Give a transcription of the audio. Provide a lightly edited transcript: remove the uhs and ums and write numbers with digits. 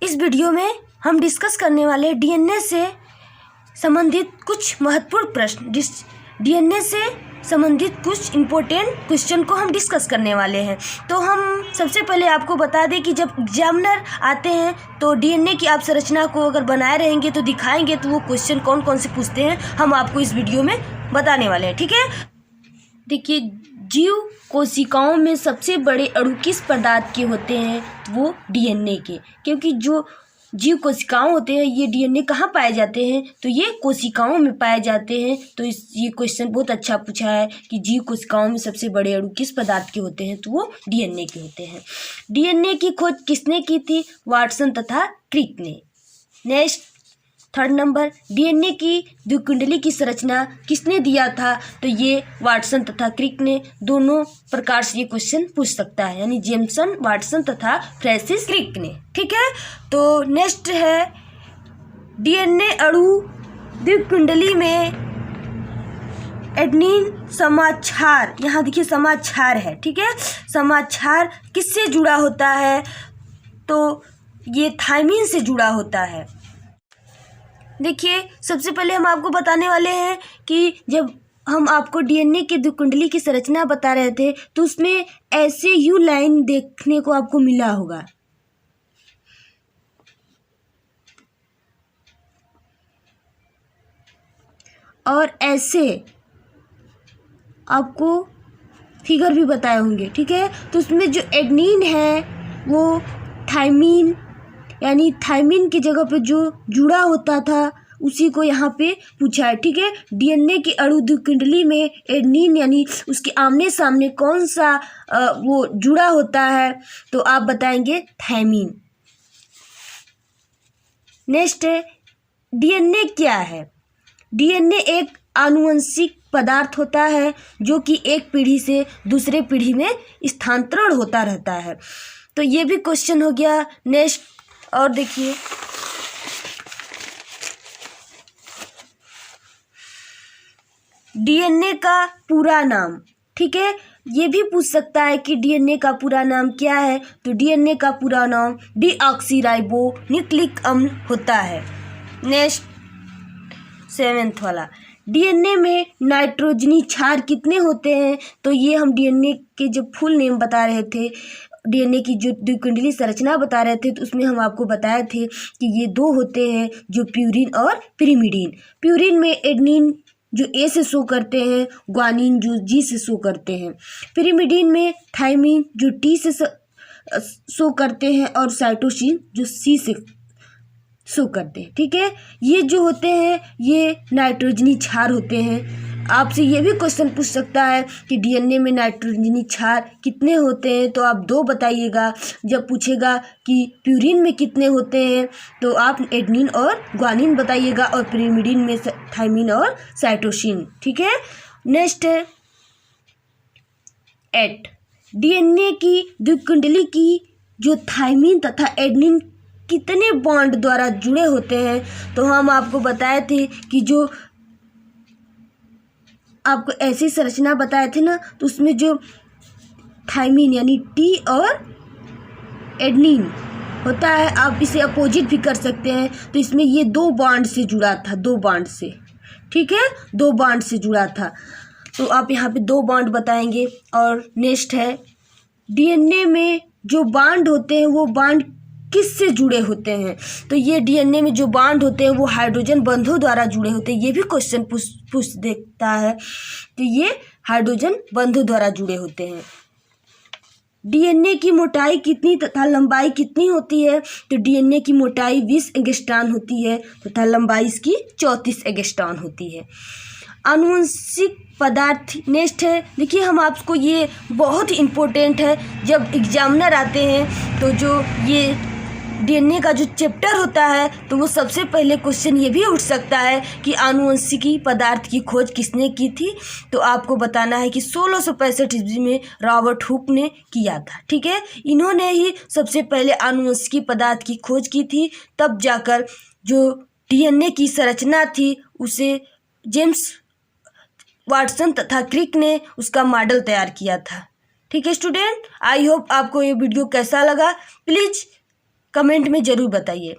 इस वीडियो में हम डिस्कस करने वाले हैं डीएनए से संबंधित कुछ महत्वपूर्ण प्रश्न। डीएनए से संबंधित कुछ इम्पोर्टेंट क्वेश्चन को हम डिस्कस करने वाले हैं। तो हम सबसे पहले आपको बता दें कि जब एग्जामिनर आते हैं तो डीएनए की आप संरचना को अगर बनाए रहेंगे तो दिखाएंगे तो वो क्वेश्चन कौन कौन से पूछते हैं हम आपको इस वीडियो में बताने वाले हैं। ठीक है, देखिए, जीव कोशिकाओं में सबसे बड़े अणु किस पदार्थ के होते हैं? वो डीएनए के, क्योंकि जो जीव कोशिकाओं होते हैं ये डीएनए कहाँ पाए जाते हैं? तो ये कोशिकाओं में पाए जाते हैं। तो ये क्वेश्चन बहुत अच्छा पूछा है कि जीव कोशिकाओं में सबसे बड़े अणु किस पदार्थ के होते हैं? तो वो डीएनए के होते हैं। डीएनए की खोज किसने की थी? वाटसन तथा क्रिक ने। नेक्स्ट, थर्ड नंबर, डीएनए की द्विकुंडली की संरचना किसने दिया था? तो ये वाटसन तथा क्रिक ने। दोनों प्रकार से ये क्वेश्चन पूछ सकता है, यानी जेम्सन वाटसन तथा फ्रांसिस क्रिक ने। ठीक है, तो नेक्स्ट है डीएनए अणु द्विकुंडली में एडेनिन समाक्षार, यहाँ देखिए समाक्षार है। ठीक है, समाक्षार किससे जुड़ा होता है? तो ये थायमिन से जुड़ा होता है। देखिए, सबसे पहले हम आपको बताने वाले हैं कि जब हम आपको डीएनए की द्विकुंडली की संरचना बता रहे थे तो उसमें ऐसे यू लाइन देखने को आपको मिला होगा। और ऐसे आपको फिगर भी बताए होंगे। ठीक है, तो उसमें जो एडेनिन है वो थायमिन, यानी थायमिन की जगह पे जो जुड़ा होता था उसी को यहाँ पे पूछा है। ठीक है, डीएनए की अणु द्विकुंडली में एडेनिन यानी उसके आमने सामने कौन सा वो जुड़ा होता है? तो आप बताएंगे थायमिन। नेक्स्ट है, डीएनए क्या है? डीएनए एक आनुवंशिक पदार्थ होता है जो कि एक पीढ़ी से दूसरे पीढ़ी में स्थानांतरण होता रहता है। तो ये भी क्वेश्चन हो गया। नेक्स्ट, और देखिए, डीएनए का पूरा नाम। ठीक है, ये भी पूछ सकता है कि डीएनए का पूरा नाम क्या है? तो डीएनए का पूरा नाम डीऑक्सीराइबो न्यूक्लिक अम्ल होता है। नेक्स्ट, सेवेंथ वाला, डीएनए में नाइट्रोजनी क्षार कितने होते हैं? तो ये हम डीएनए के जब फुल नेम बता रहे थे, डीएनए की जो द्विकुंडली संरचना बता रहे थे, तो उसमें हम आपको बताए थे कि ये दो होते हैं, जो प्यूरिन और पिरिमिडीन। प्यूरिन में एडेनिन जो ए से शो करते हैं, ग्वानिन जो जी से शो करते हैं। पिरिमिडीन में थायमिन जो टी से शो करते हैं और साइटोसिन जो सी से शो करते हैं। ठीक है, ये जो होते हैं ये नाइट्रोजनी क्षार होते हैं। आपसे ये भी क्वेश्चन पूछ सकता है कि डीएनए में नाइट्रोजनी क्षार कितने होते हैं? तो आप 2 बताइएगा। जब पूछेगा कि प्यूरिन में कितने होते हैं तो आप एडेनिन और ग्वानिन बताइएगा, और पिरिमिडीन में थायमिन और साइटोसिन। ठीक है, नेक्स्ट है 8, डीएनए की द्विकुंडली की जो थायमिन तथा एडेनिन कितने बॉन्ड द्वारा जुड़े होते हैं? तो हम आपको बताए थे कि जो आपको ऐसी संरचना बताए थे ना, तो उसमें जो थायमिन यानी टी और एडेनिन होता है, आप इसे अपोजिट भी कर सकते हैं। तो इसमें ये 2 बॉन्ड से जुड़ा था, 2 बॉन्ड से। ठीक है, 2 बॉन्ड से जुड़ा था, तो आप यहाँ पे 2 बॉन्ड बताएंगे। और नेक्स्ट है, डीएनए में जो बॉन्ड होते हैं वो बॉन्ड किससे जुड़े होते हैं? तो ये डीएनए में जो बॉन्ड होते हैं वो हाइड्रोजन बंधों द्वारा जुड़े होते हैं। ये भी क्वेश्चन पूछ देखता है कि ये हाइड्रोजन बंधों द्वारा जुड़े होते हैं। डीएनए की मोटाई कितनी तथा लंबाई कितनी होती है? तो डीएनए की मोटाई 20 एंगस्ट्रॉन होती है तथा लंबाई इसकी 34 एंगस्ट्रॉन होती है। आनुवंशिक पदार्थ। नेक्स्ट है, देखिए, हम आपको ये बहुत इम्पोर्टेंट है, जब एग्जामिनर आते हैं तो जो ये डीएनए का जो चैप्टर होता है तो वो सबसे पहले क्वेश्चन ये भी उठ सकता है कि आनुवंशिकी पदार्थ की खोज किसने की थी? तो आपको बताना है कि 1665 ईस्वी में रॉबर्ट हुक ने किया था। ठीक है, इन्होंने ही सबसे पहले आनुवंशिकी पदार्थ की खोज की थी। तब जाकर जो डीएनए की संरचना थी उसे जेम्स वाटसन तथा क्रिक ने उसका मॉडल तैयार किया था। ठीक है स्टूडेंट, आई होप आपको ये वीडियो कैसा लगा। प्लीज़ कमेंट में ज़रूर बताइए।